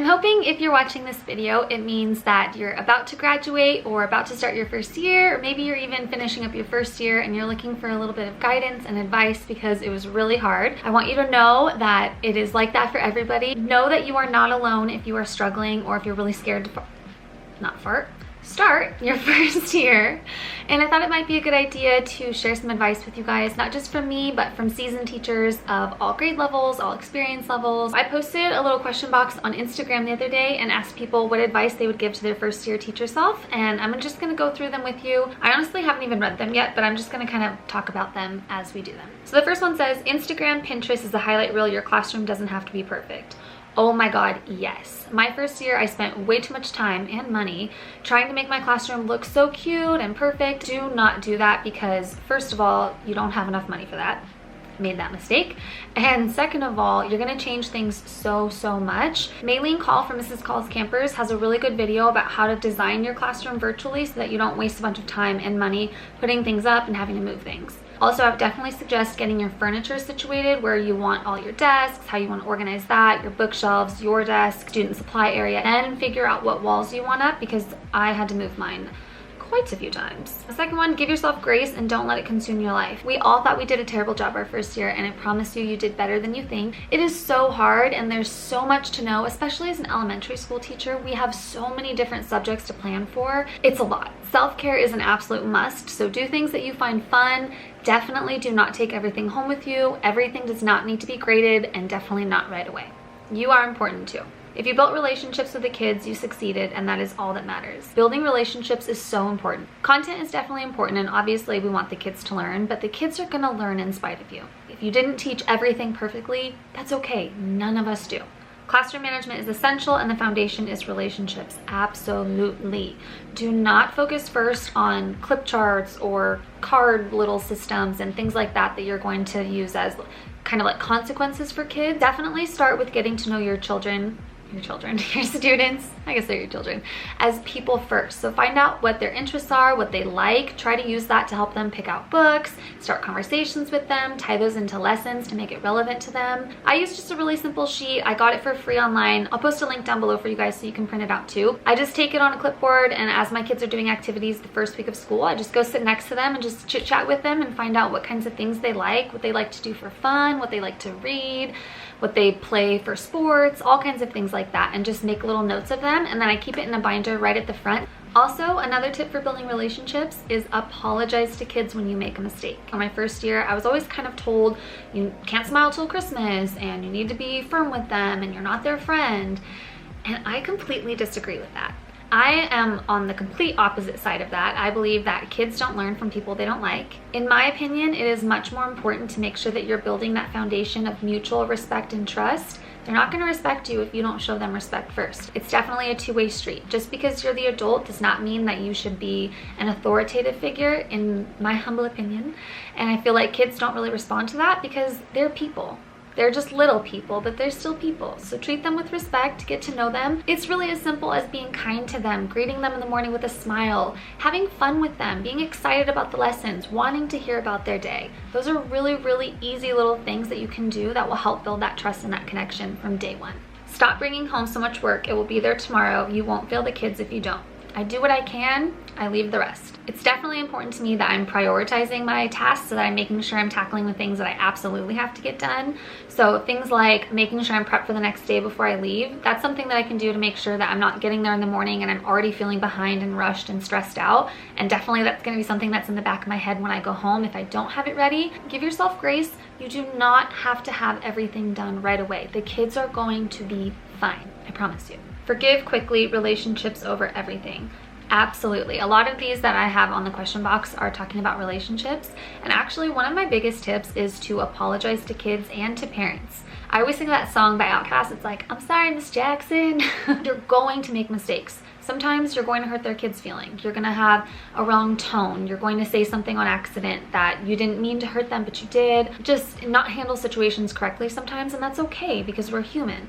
I'm hoping if you're watching this video, it means that you're about to graduate or about to start your first year, or maybe you're even finishing up your first year and you're looking for a little bit of guidance and advice because it was really hard. I want you to know that it is like that for everybody. Know that you are not alone if you are struggling or if you're really scared to start your first year. And I thought it might be a good idea to share some advice with you guys, not just from me, but from seasoned teachers of all grade levels, all experience levels. I posted a little question box on Instagram the other day and asked people what advice they would give to their first year teacher self, and I'm just gonna go through them with you. I honestly haven't even read them yet, but I'm just gonna kind of talk about them as we do them. So the first one says, Instagram, Pinterest is a highlight reel. Your classroom doesn't have to be perfect. Oh my God, yes. My first year, I spent way too much time and money trying to make my classroom look so cute and perfect. Do not do that because, first of all, you don't have enough money for that. Made that mistake. And second of all, you're gonna change things so much. Maylene Call from Mrs. Call's Campers has a really good video about how to design your classroom virtually so that you don't waste a bunch of time and money putting things up and having to move things. Also, I would definitely suggest getting your furniture situated where you want all your desks, how you want to organize that, your bookshelves, your desk, student supply area, and figure out what walls you want up because I had to move mine quite a few times. The second one, give yourself grace and don't let it consume your life. We all thought we did a terrible job our first year, and I promise you, you did better than you think. It is so hard and there's so much to know, especially as an elementary school teacher. We have so many different subjects to plan for. It's a lot. Self-care is an absolute must, so do things that you find fun. Definitely do not take everything home with you. Everything does not need to be graded, and definitely not right away. You are important too. If you built relationships with the kids, you succeeded, and that is all that matters. Building relationships is so important. Content is definitely important, and obviously we want the kids to learn, but the kids are gonna learn in spite of you. If you didn't teach everything perfectly, that's okay. None of us do. Classroom management is essential, and the foundation is relationships. Absolutely. Do not focus first on clip charts or card little systems and things like that that you're going to use as kind of like consequences for kids. Definitely start with getting to know your children, your students, I guess they're your children, as people first. So find out what their interests are, what they like, try to use that to help them pick out books, start conversations with them, tie those into lessons to make it relevant to them. I use just a really simple sheet. I got it for free online. I'll post a link down below for you guys so you can print it out too. I just take it on a clipboard, and as my kids are doing activities the first week of school, I just go sit next to them and just chit chat with them and find out what kinds of things they like, what they like to do for fun, what they like to read, what they play for sports, all kinds of things like that, and just make little notes of them, and then I keep it in a binder right at the front. Also, another tip for building relationships is apologize to kids when you make a mistake. On my first year, I was always kind of told you can't smile till Christmas and you need to be firm with them and you're not their friend, and I completely disagree with that. I am on the complete opposite side of that. I believe that kids don't learn from people they don't like. In my opinion, it is much more important to make sure that you're building that foundation of mutual respect and trust. They're not going to respect you if you don't show them respect first. It's definitely a two-way street. Just because you're the adult does not mean that you should be an authoritative figure, in my humble opinion. And I feel like kids don't really respond to that because they're people. They're just little people, but they're still people. So treat them with respect, get to know them. It's really as simple as being kind to them, greeting them in the morning with a smile, having fun with them, being excited about the lessons, wanting to hear about their day. Those are really easy little things that you can do that will help build that trust and that connection from day one. Stop bringing home so much work. It will be there tomorrow. You won't fail the kids if you don't. I do what I can, I leave the rest. It's definitely important to me that I'm prioritizing my tasks so that I'm making sure I'm tackling the things that I absolutely have to get done. So things like making sure I'm prepped for the next day before I leave, that's something that I can do to make sure that I'm not getting there in the morning and I'm already feeling behind and rushed and stressed out. And definitely that's gonna be something that's in the back of my head when I go home if I don't have it ready. Give yourself grace. You do not have to have everything done right away. The kids are going to be fine, I promise you. Forgive quickly, relationships over everything. Absolutely. A lot of these that I have on the question box are talking about relationships. And actually, one of my biggest tips is to apologize to kids and to parents. I always sing that song by Outkast. It's like, I'm sorry, Miss Jackson. You're going to make mistakes. Sometimes you're going to hurt their kids' feelings. You're going to have a wrong tone. You're going to say something on accident that you didn't mean to hurt them, but you did. Just not handle situations correctly sometimes, and that's okay because we're human.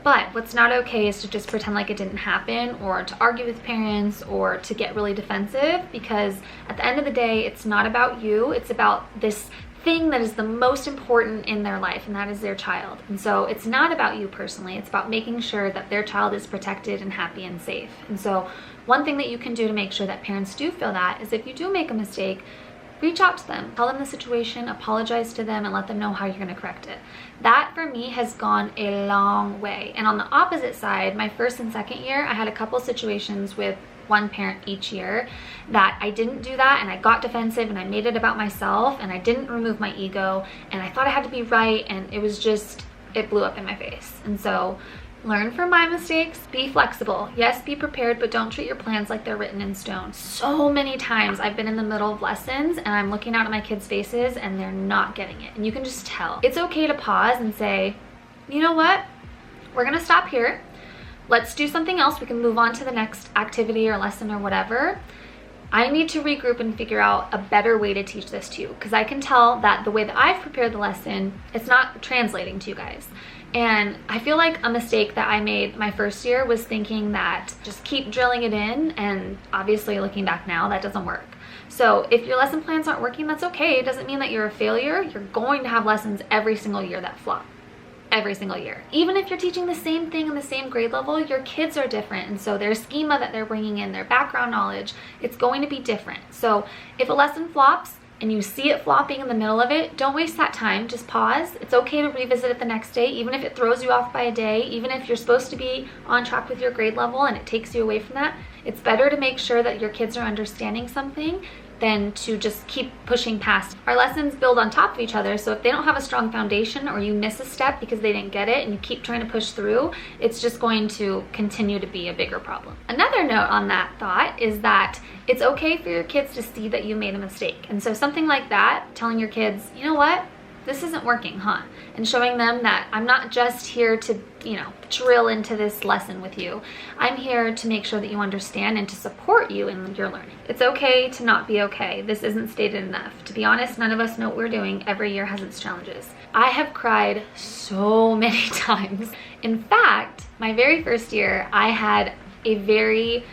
But what's not okay is to just pretend like it didn't happen, or to argue with parents, or to get really defensive, because at the end of the day, it's not about you. It's about this thing that is the most important in their life, and that is their child. And so it's not about you personally, it's about making sure that their child is protected and happy and safe. And so one thing that you can do to make sure that parents do feel that is if you do make a mistake, reach out to them, tell them the situation, apologize to them, and let them know how you're going to correct it. That for me has gone a long way. And on the opposite side, my first and second year, I had a couple situations with one parent each year that I didn't do that, and I got defensive and I made it about myself, and I didn't remove my ego, and I thought I had to be right, and it was just, it blew up in my face. And so learn from my mistakes, be flexible. Yes, be prepared, but don't treat your plans like they're written in stone. So many times I've been in the middle of lessons and I'm looking out at my kids' faces and they're not getting it, and you can just tell. It's okay to pause and say, you know what, we're gonna stop here. Let's do something else. We can move on to the next activity or lesson or whatever. I need to regroup and figure out a better way to teach this to you, because I can tell that the way that I've prepared the lesson, it's not translating to you guys. And I feel like a mistake that I made my first year was thinking that just keep drilling it in, and obviously looking back now, that doesn't work. So if your lesson plans aren't working, that's okay. It doesn't mean that you're a failure. You're going to have lessons every single year that flop. Every single year. Even if you're teaching the same thing in the same grade level, your kids are different, and so their schema that they're bringing in, their background knowledge, it's going to be different. So if a lesson flops and you see it flopping in the middle of it, don't waste that time. Just pause. It's okay to revisit it the next day, even if it throws you off by a day, even if you're supposed to be on track with your grade level and it takes you away from that. It's better to make sure that your kids are understanding something than to just keep pushing past. Our lessons build on top of each other, so if they don't have a strong foundation, or you miss a step because they didn't get it and you keep trying to push through, it's just going to continue to be a bigger problem. Another note on that thought is that it's okay for your kids to see that you made a mistake. And so something like that, telling your kids, you know what, this isn't working, huh? And showing them that I'm not just here to, drill into this lesson with you. I'm here to make sure that you understand and to support you in your learning. It's okay to not be okay. This isn't stated enough. To be honest, none of us know what we're doing. Every year has its challenges. I have cried so many times. In fact, my very first year, I had a very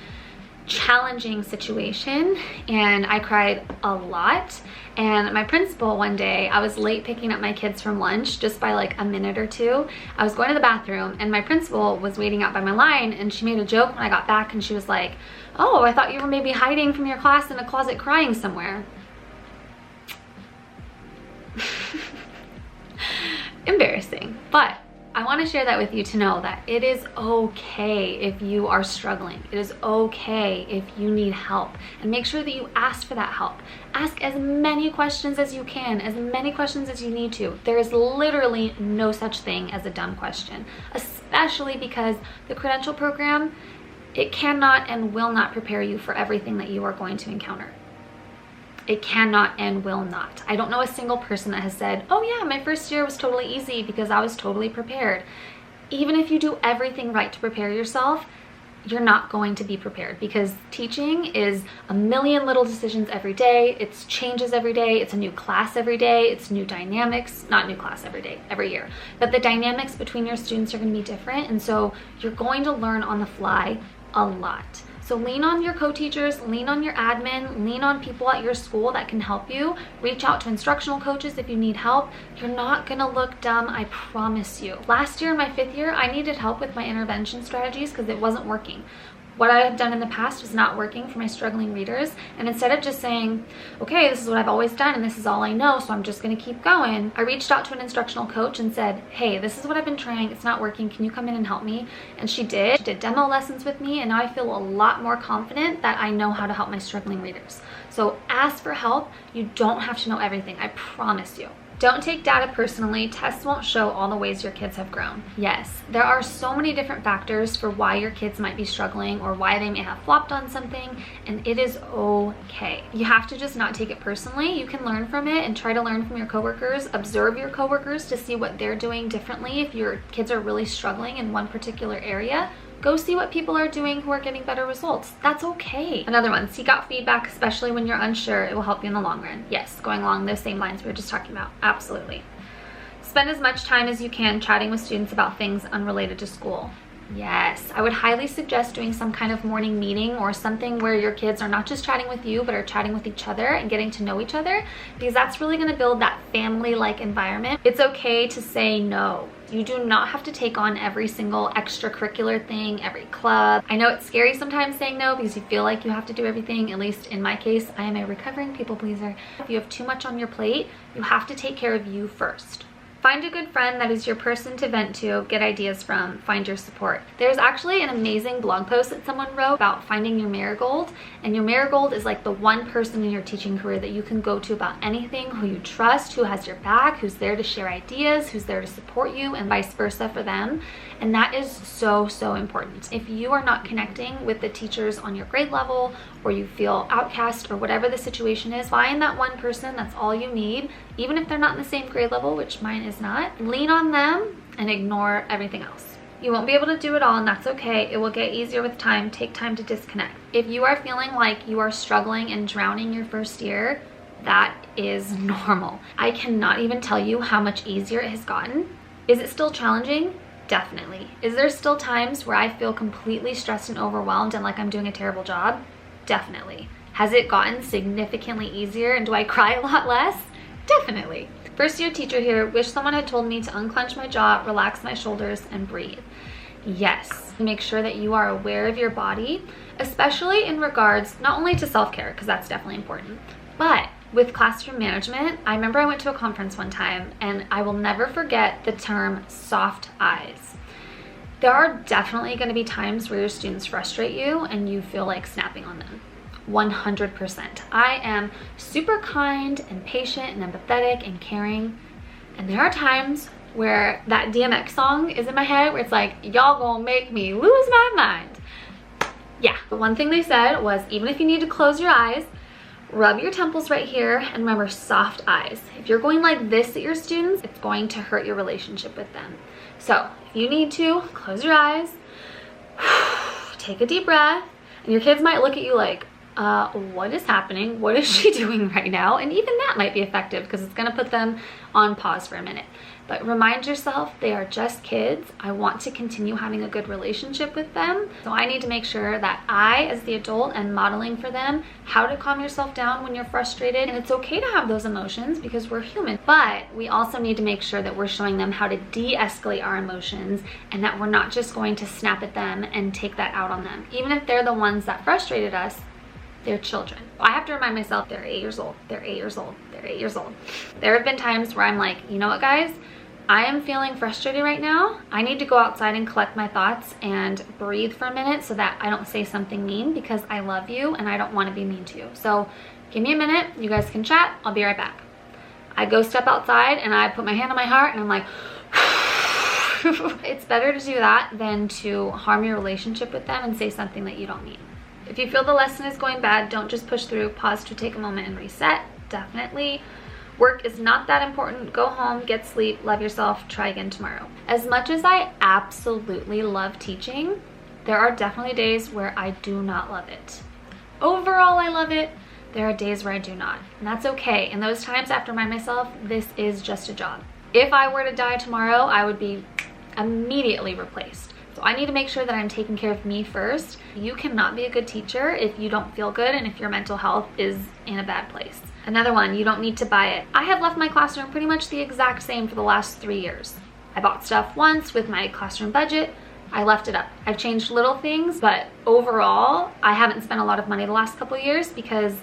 challenging situation and I cried a lot. And my principal one day, I was late picking up my kids from lunch just by like a minute or two. I was going to the bathroom and my principal was waiting out by my line, and she made a joke when I got back, and she was like, oh, I thought you were maybe hiding from your class in a closet crying somewhere. Embarrassing, but I want to share that with you to know that it is okay if you are struggling. It is okay if you need help, and make sure that you ask for that help. Ask as many questions as you can, as many questions as you need to. There is literally no such thing as a dumb question, especially because the credential program, it cannot and will not prepare you for everything that you are going to encounter. It cannot and will not. I don't know a single person that has said, oh yeah, my first year was totally easy because I was totally prepared. Even if you do everything right to prepare yourself, you're not going to be prepared, because teaching is a million little decisions every day. It's changes every day. It's a new class every day. It's new dynamics, not new class every day, every year. But the dynamics between your students are going to be different. And so you're going to learn on the fly a lot. So lean on your co-teachers, lean on your admin, lean on people at your school that can help you. Reach out to instructional coaches if you need help. You're not gonna look dumb, I promise you. Last year in my 5th year, I needed help with my intervention strategies because it wasn't working. What I had done in the past was not working for my struggling readers, and instead of just saying, okay, this is what I've always done and this is all I know, so I'm just gonna keep going, I reached out to an instructional coach and said, hey, this is what I've been trying, it's not working, can you come in and help me? And she did. She did demo lessons with me, and now I feel a lot more confident that I know how to help my struggling readers. So ask for help. You don't have to know everything, I promise you. Don't take data personally. Tests won't show all the ways your kids have grown. Yes, there are so many different factors for why your kids might be struggling or why they may have flopped on something, and it is okay. You have to just not take it personally. You can learn from it and try to learn from your coworkers. Observe your coworkers to see what they're doing differently. If your kids are really struggling in one particular area, go see what people are doing who are getting better results. That's okay. Another one, seek out feedback, especially when you're unsure. It will help you in the long run. Yes, going along those same lines we were just talking about. Absolutely. Spend as much time as you can chatting with students about things unrelated to school. Yes, I would highly suggest doing some kind of morning meeting or something where your kids are not just chatting with you, but are chatting with each other and getting to know each other, because that's really going to build that family-like environment. It's okay to say no. You do not have to take on every single extracurricular thing, every club. I know it's scary sometimes saying no because you feel like you have to do everything. At least in my case, I am a recovering people pleaser. If you have too much on your plate, you have to take care of you first. Find a good friend that is your person to vent to, get ideas from, find your support. There's actually an amazing blog post that someone wrote about finding your marigold, and your marigold is like the one person in your teaching career that you can go to about anything, who you trust, who has your back, who's there to share ideas, who's there to support you, and vice versa for them. And that is so, so important. If you are not connecting with the teachers on your grade level, or you feel outcast, or whatever the situation is, find that one person. That's all you need. Even if they're not in the same grade level, which mine is not, lean on them and ignore everything else. You won't be able to do it all, and that's okay. It will get easier with time. Take time to disconnect. If you are feeling like you are struggling and drowning your first year, that is normal. I cannot even tell you how much easier it has gotten. Is it still challenging? Definitely. Is there still times where I feel completely stressed and overwhelmed and like I'm doing a terrible job? Definitely. Has it gotten significantly easier, and do I cry a lot less? Definitely. First year teacher here, wish someone had told me to unclench my jaw, relax my shoulders, and breathe. Yes. Make sure that you are aware of your body, especially in regards not only to self-care, because that's definitely important, but with classroom management. I remember I went to a conference one time, and I will never forget the term soft eyes. There are definitely going to be times where your students frustrate you and you feel like snapping on them. 100%. I am super kind and patient and empathetic and caring. And there are times where that DMX song is in my head where it's like, y'all gonna make me lose my mind. Yeah. The one thing they said was, even if you need to close your eyes, rub your temples right here, and remember, soft eyes. If you're going like this at your students, it's going to hurt your relationship with them. So if you need to, close your eyes, take a deep breath, and your kids might look at you like, what is happening? What is she doing right now? And even that might be effective because it's going to put them on pause for a minute. But remind yourself, they are just kids. I want to continue having a good relationship with them. So I need to make sure that I, as the adult, am modeling for them how to calm yourself down when you're frustrated. And it's okay to have those emotions because we're human. But we also need to make sure that we're showing them how to de-escalate our emotions, and that we're not just going to snap at them and take that out on them. Even if they're the ones that frustrated us, they're children. I have to remind myself, they're 8 years old, they're 8 years old, they're 8 years old. There have been times where I'm like, you know what, guys? I am feeling frustrated right now. I need to go outside and collect my thoughts and breathe for a minute so that I don't say something mean, because I love you and I don't want to be mean to you. So give me a minute. You guys can chat. I'll be right back. I go step outside and I put my hand on my heart and I'm like, it's better to do that than to harm your relationship with them and say something that you don't mean. If you feel the lesson is going bad, don't just push through. Pause to take a moment and reset. Definitely. Work is not that important. Go home, get sleep, love yourself, try again tomorrow. As much as I absolutely love teaching, there are definitely days where I do not love it. Overall, I love it. There are days where I do not, and that's okay. In those times, I have to remind myself, this is just a job. If I were to die tomorrow, I would be immediately replaced. So I need to make sure that I'm taking care of me first. You cannot be a good teacher if you don't feel good and if your mental health is in a bad place. Another one, you don't need to buy it. I have left my classroom pretty much the exact same for the last 3 years. I bought stuff once with my classroom budget. I left it up. I've changed little things, but overall, I haven't spent a lot of money the last couple of years because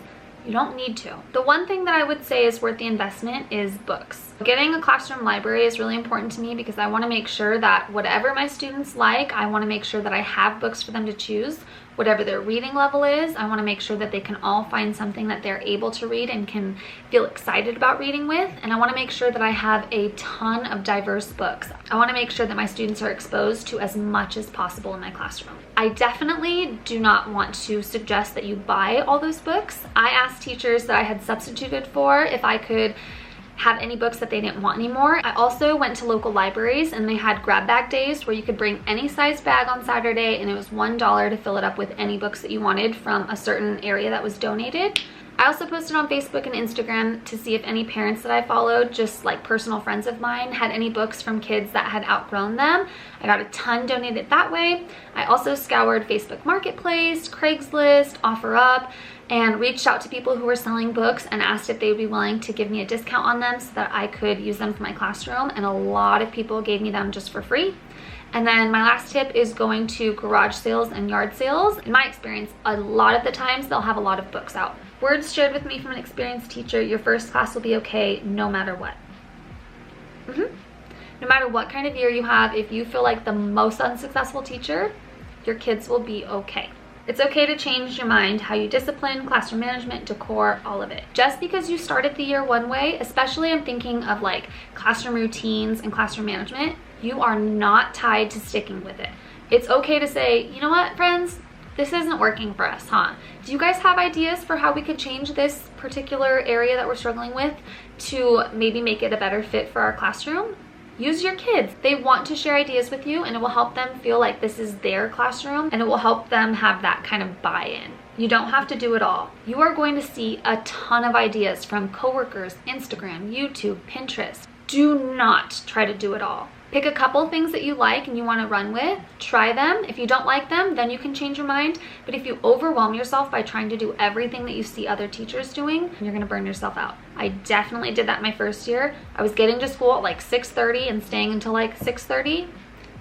you don't need to. The one thing that I would say is worth the investment is books. Getting a classroom library is really important to me because I want to make sure that whatever my students like, I want to make sure that I have books for them to choose. Whatever their reading level is, I want to make sure that they can all find something that they're able to read and can feel excited about reading with. And I want to make sure that I have a ton of diverse books. I want to make sure that my students are exposed to as much as possible in my classroom. I definitely do not want to suggest that you buy all those books. I asked teachers that I had substituted for if I could have any books that they didn't want anymore. I also went to local libraries and they had grab bag days where you could bring any size bag on Saturday and it was $1 to fill it up with any books that you wanted from a certain area that was donated. I also posted on Facebook and Instagram to see if any parents that I followed, just like personal friends of mine, had any books from kids that had outgrown them. I got a ton donated that way. I also scoured Facebook Marketplace, Craigslist, OfferUp, and reached out to people who were selling books and asked if they would be willing to give me a discount on them so that I could use them for my classroom, and a lot of people gave me them just for free. And then my last tip is going to garage sales and yard sales. In my experience, a lot of the times they'll have a lot of books out. Words shared with me from an experienced teacher: your first class will be okay no matter what. No matter what kind of year you have, if you feel like the most unsuccessful teacher, your kids will be okay. It's okay to change your mind, how you discipline, classroom management, decor, all of it. Just because you started the year one way, especially I'm thinking of like classroom routines and classroom management, you are not tied to sticking with it. It's okay to say, you know what, friends, this isn't working for us, huh? Do you guys have ideas for how we could change this particular area that we're struggling with to maybe make it a better fit for our classroom? Use your kids. They want to share ideas with you, and it will help them feel like this is their classroom, and it will help them have that kind of buy-in. You don't have to do it all. You are going to see a ton of ideas from coworkers, Instagram, YouTube, Pinterest. Do not try to do it all. Pick a couple things that you like and you want to run with, try them. If you don't like them, then you can change your mind. But if you overwhelm yourself by trying to do everything that you see other teachers doing, you're going to burn yourself out. I definitely did that my first year. I was getting to school at like 6:30 and staying until like 6:30.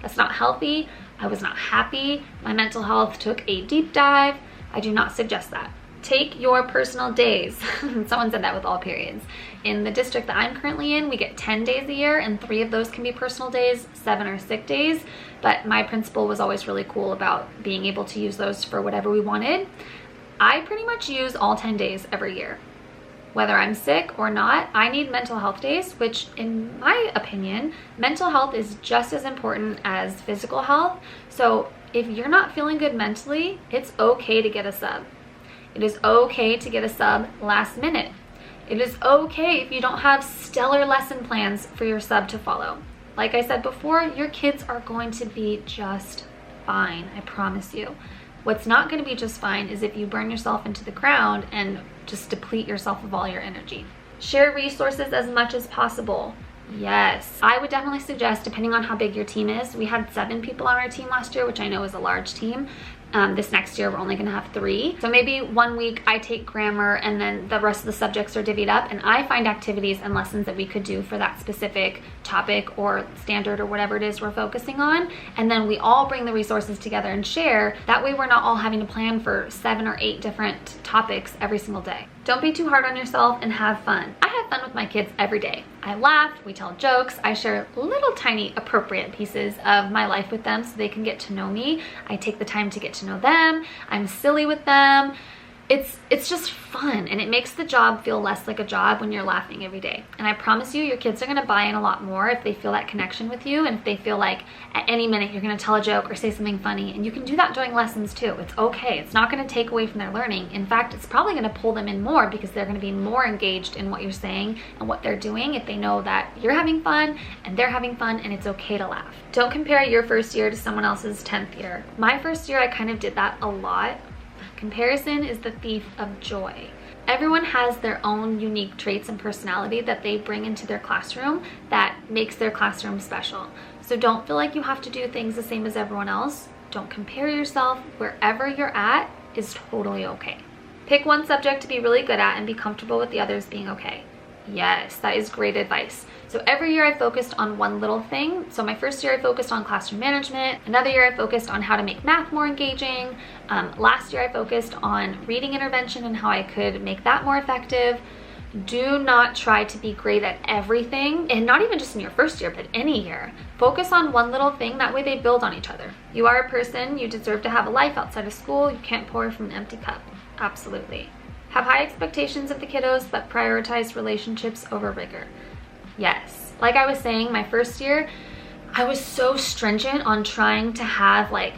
That's not healthy. I was not happy. My mental health took a deep dive. I do not suggest that. Take your personal days. Someone said that with all periods. In the district that I'm currently in, we get 10 days a year, and 3 of those can be personal days, 7 are sick days. But my principal was always really cool about being able to use those for whatever we wanted. I pretty much use all 10 days every year. Whether I'm sick or not, I need mental health days, which in my opinion, mental health is just as important as physical health. So if you're not feeling good mentally, it's okay to get a sub. It is okay to get a sub last minute. It is okay if you don't have stellar lesson plans for your sub to follow. Like I said before, your kids are going to be just fine, I promise you. What's not going to be just fine is if you burn yourself into the ground and just deplete yourself of all your energy. Share resources as much as possible. Yes, I would definitely suggest, depending on how big your team is, we had 7 people on our team last year, which I know is a large team. This next year, we're only gonna have 3. So maybe one week I take grammar and then the rest of the subjects are divvied up, and I find activities and lessons that we could do for that specific topic or standard or whatever it is we're focusing on. And then we all bring the resources together and share. That way we're not all having to plan for 7 or 8 different topics every single day. Don't be too hard on yourself and have fun. I have fun with my kids every day. I laugh, we tell jokes, I share little tiny appropriate pieces of my life with them so they can get to know me. I take the time to get to know them. I'm silly with them. It's just fun, and it makes the job feel less like a job when you're laughing every day. And I promise you, your kids are gonna buy in a lot more if they feel that connection with you, and if they feel like at any minute you're gonna tell a joke or say something funny. And you can do that during lessons too. It's okay. It's not gonna take away from their learning. In fact, it's probably gonna pull them in more because they're gonna be more engaged in what you're saying and what they're doing if they know that you're having fun and they're having fun, and it's okay to laugh. Don't compare your first year to someone else's 10th year. My first year, I kind of did that a lot. Comparison is the thief of joy. Everyone has their own unique traits and personality that they bring into their classroom that makes their classroom special. So don't feel like you have to do things the same as everyone else. Don't compare yourself. Wherever you're at is totally okay. Pick one subject to be really good at and be comfortable with the others being okay. Yes, that is great advice. So every year I focused on one little thing. So my first year I focused on classroom management. Another year I focused on how to make math more engaging. Last year I focused on reading intervention and how I could make that more effective. Do not try to be great at everything, and not even just in your first year, but any year. Focus on one little thing, that way they build on each other. You are a person, you deserve to have a life outside of school. You can't pour from an empty cup. Absolutely. Have high expectations of the kiddos, but prioritize relationships over rigor. Yes, like I was saying, my first year, I was so stringent on trying to have like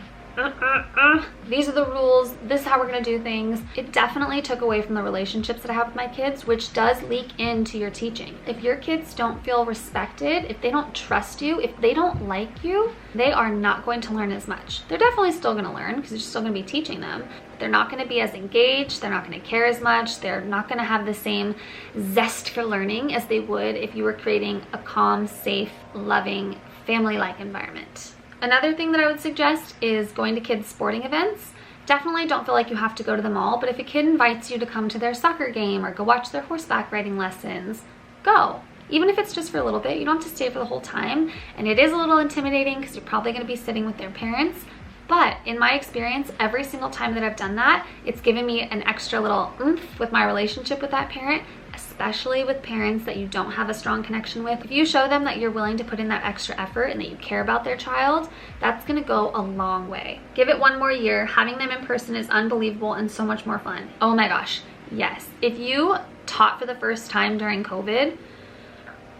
these are the rules, this is how we're gonna do things. It definitely took away from the relationships that I have with my kids, which does leak into your teaching. If your kids don't feel respected, if they don't trust you, if they don't like you, they are not going to learn as much. They're definitely still gonna learn because you're still gonna be teaching them. They're not gonna be as engaged, they're not gonna care as much, they're not gonna have the same zest for learning as they would if you were creating a calm, safe, loving, family-like environment. Another thing that I would suggest is going to kids' sporting events. Definitely don't feel like you have to go to them all, but if a kid invites you to come to their soccer game or go watch their horseback riding lessons, go. Even if it's just for a little bit, you don't have to stay for the whole time. And it is a little intimidating because you're probably gonna be sitting with their parents. But in my experience, every single time that I've done that, it's given me an extra little oomph with my relationship with that parent, especially with parents that you don't have a strong connection with. If you show them that you're willing to put in that extra effort and that you care about their child, that's gonna go a long way. Give it one more year. Having them in person is unbelievable and so much more fun. Oh my gosh, yes. If you taught for the first time during COVID,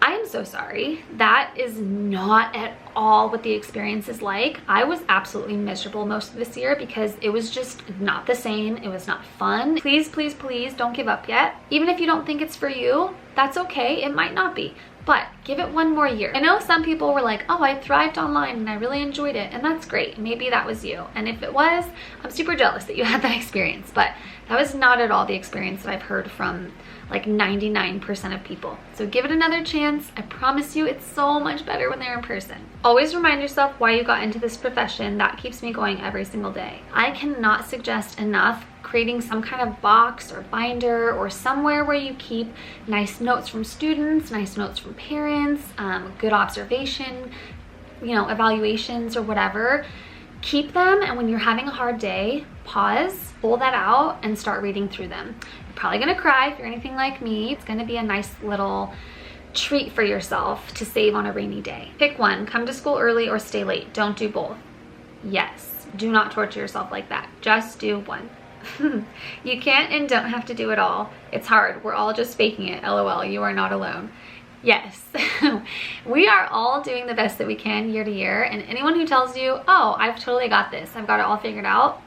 I am so sorry. That is not at all what the experience is like. I was absolutely miserable most of this year because it was just not the same. It was not fun. Please, please, please don't give up yet. Even if you don't think it's for you, that's okay. It might not be, but give it one more year. I know some people were like, oh, I thrived online and I really enjoyed it, and that's great. Maybe that was you. And if it was, I'm super jealous that you had that experience, but that was not at all the experience that I've heard from like 99% of people. So give it another chance. I promise you it's so much better when they're in person. Always remind yourself why you got into this profession. That keeps me going every single day. I cannot suggest enough creating some kind of box or binder or somewhere where you keep nice notes from students, nice notes from parents, good observation, evaluations or whatever. Keep them, and when you're having a hard day, pause, pull that out, and start reading through them. You're probably gonna cry if you're anything like me. It's gonna be a nice little treat for yourself to save on a rainy day. Pick one, come to school early or stay late. Don't do both. Yes, do not torture yourself like that. Just do one. You can't and don't have to do it all. It's hard. We're all just faking it. LOL, you are not alone. Yes, we are all doing the best that we can year to year, and anyone who tells you, oh, I've totally got this, I've got it all figured out,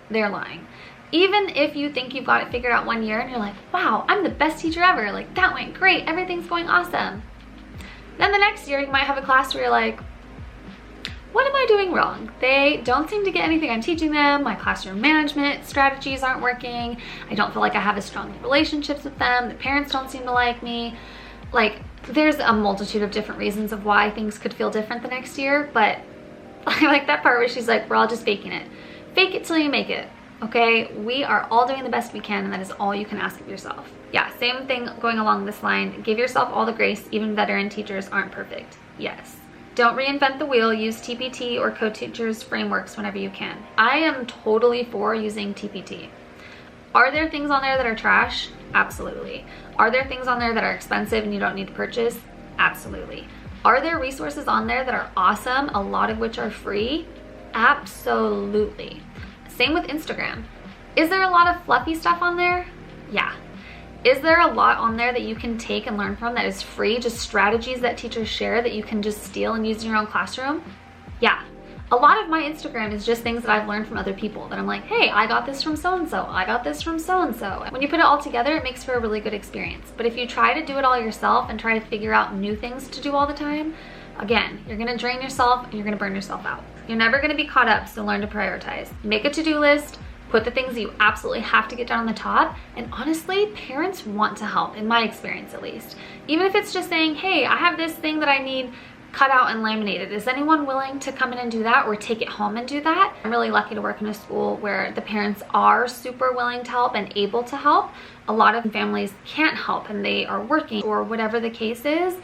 they're lying. Even if you think you've got it figured out one year and you're like, wow, I'm the best teacher ever, like that went great, everything's going awesome. Then the next year you might have a class where you're like, what am I doing wrong? They don't seem to get anything I'm teaching them. My classroom management strategies aren't working. I don't feel like I have as strong relationships with them. The parents don't seem to like me. Like, there's a multitude of different reasons of why things could feel different the next year, but I like that part where she's like, we're all just faking it. Fake it till you make it, okay? We are all doing the best we can, and that is all you can ask of yourself. Yeah, same thing going along this line. Give yourself all the grace. Even veteran teachers aren't perfect. Yes. Don't reinvent the wheel. Use TPT or co-teachers frameworks whenever you can. I am totally for using TPT. Are there things on there that are trash? Absolutely. Are there things on there that are expensive and you don't need to purchase? Absolutely. Are there resources on there that are awesome, a lot of which are free? Absolutely. Same with Instagram. Is there a lot of fluffy stuff on there? Yeah. Is there a lot on there that you can take and learn from that is free, just strategies that teachers share that you can just steal and use in your own classroom? Yeah. A lot of my Instagram is just things that I've learned from other people that I'm like, hey, I got this from so-and-so, I got this from so-and-so. When you put it all together, it makes for a really good experience. But if you try to do it all yourself and try to figure out new things to do all the time, again, you're gonna drain yourself and you're gonna burn yourself out. You're never gonna be caught up, so learn to prioritize. Make a to-do list, put the things that you absolutely have to get done on the top, and honestly, parents want to help, in my experience at least. Even if it's just saying, hey, I have this thing that I need cut out and laminated. Is anyone willing to come in and do that or take it home and do that? I'm really lucky to work in a school where the parents are super willing to help and able to help. A lot of families can't help and they are working or whatever the case is,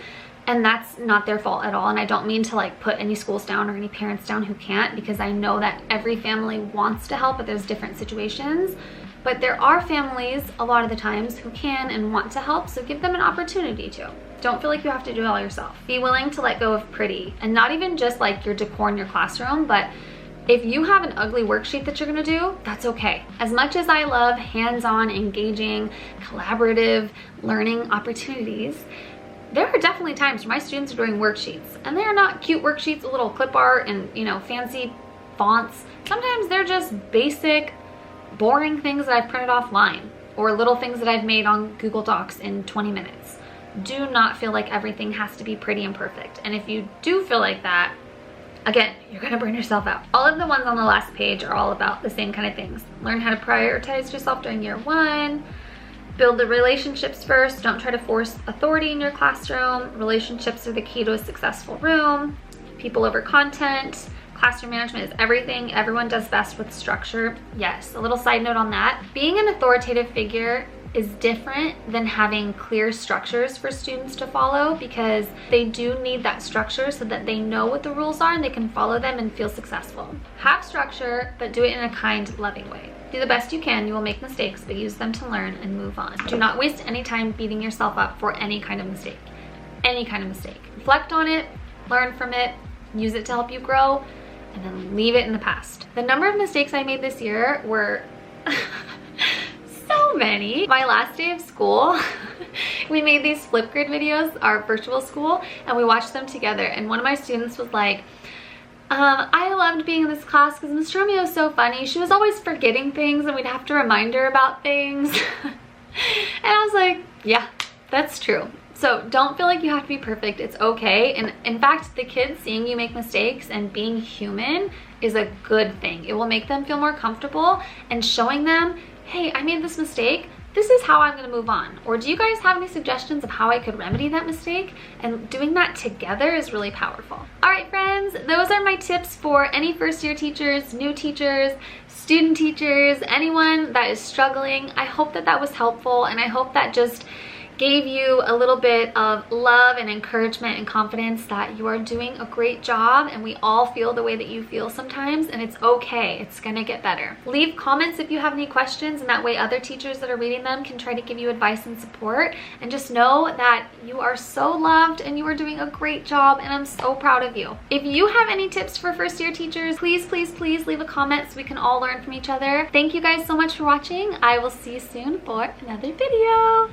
and that's not their fault at all. And I don't mean to like put any schools down or any parents down who can't, because I know that every family wants to help, but there's different situations. But there are families a lot of the times who can and want to help, so give them an opportunity to. Don't feel like you have to do it all yourself. Be willing to let go of pretty, and not even just like your decor in your classroom, but if you have an ugly worksheet that you're gonna do, that's okay. As much as I love hands-on, engaging, collaborative learning opportunities, there are definitely times where my students are doing worksheets, and they are not cute worksheets, a little clip art and fancy fonts. Sometimes they're just basic, boring things that I've printed offline, or little things that I've made on Google Docs in 20 minutes. Do not feel like everything has to be pretty and perfect. And if you do feel like that, again, you're gonna burn yourself out. All of the ones on the last page are all about the same kind of things. Learn how to prioritize yourself during year 1. Build the relationships first. Don't try to force authority in your classroom. Relationships are the key to a successful room. People over content. Classroom management is everything. Everyone does best with structure. Yes, a little side note on that. Being an authoritative figure is different than having clear structures for students to follow, because they do need that structure so that they know what the rules are and they can follow them and feel successful. Have structure, but do it in a kind, loving way. Do the best you can. You will make mistakes, but use them to learn and move on. Do not waste any time beating yourself up for any kind of mistake. Any kind of mistake. Reflect on it, learn from it, use it to help you grow, and then leave it in the past. The number of mistakes I made this year were so many. My last day of school, we made these Flipgrid videos, our virtual school, and we watched them together. And one of my students was like, I loved being in this class because Ms. Romeo is so funny. She was always forgetting things and we'd have to remind her about things. And I was like, yeah, that's true. So don't feel like you have to be perfect. It's okay. And in fact, the kids seeing you make mistakes and being human is a good thing. It will make them feel more comfortable, and showing them, hey, I made this mistake. This is how I'm gonna move on. Or do you guys have any suggestions of how I could remedy that mistake? And doing that together is really powerful. All right, friends, those are my tips for any first-year teachers, new teachers, student teachers, anyone that is struggling. I hope that that was helpful, and I hope that just gave you a little bit of love and encouragement and confidence that you are doing a great job, and we all feel the way that you feel sometimes, and it's okay. It's gonna get better. Leave comments if you have any questions, and that way other teachers that are reading them can try to give you advice and support. And just know that you are so loved and you are doing a great job, and I'm so proud of you. If you have any tips for first-year teachers, please, please, please leave a comment so we can all learn from each other. Thank you guys so much for watching. I will see you soon for another video.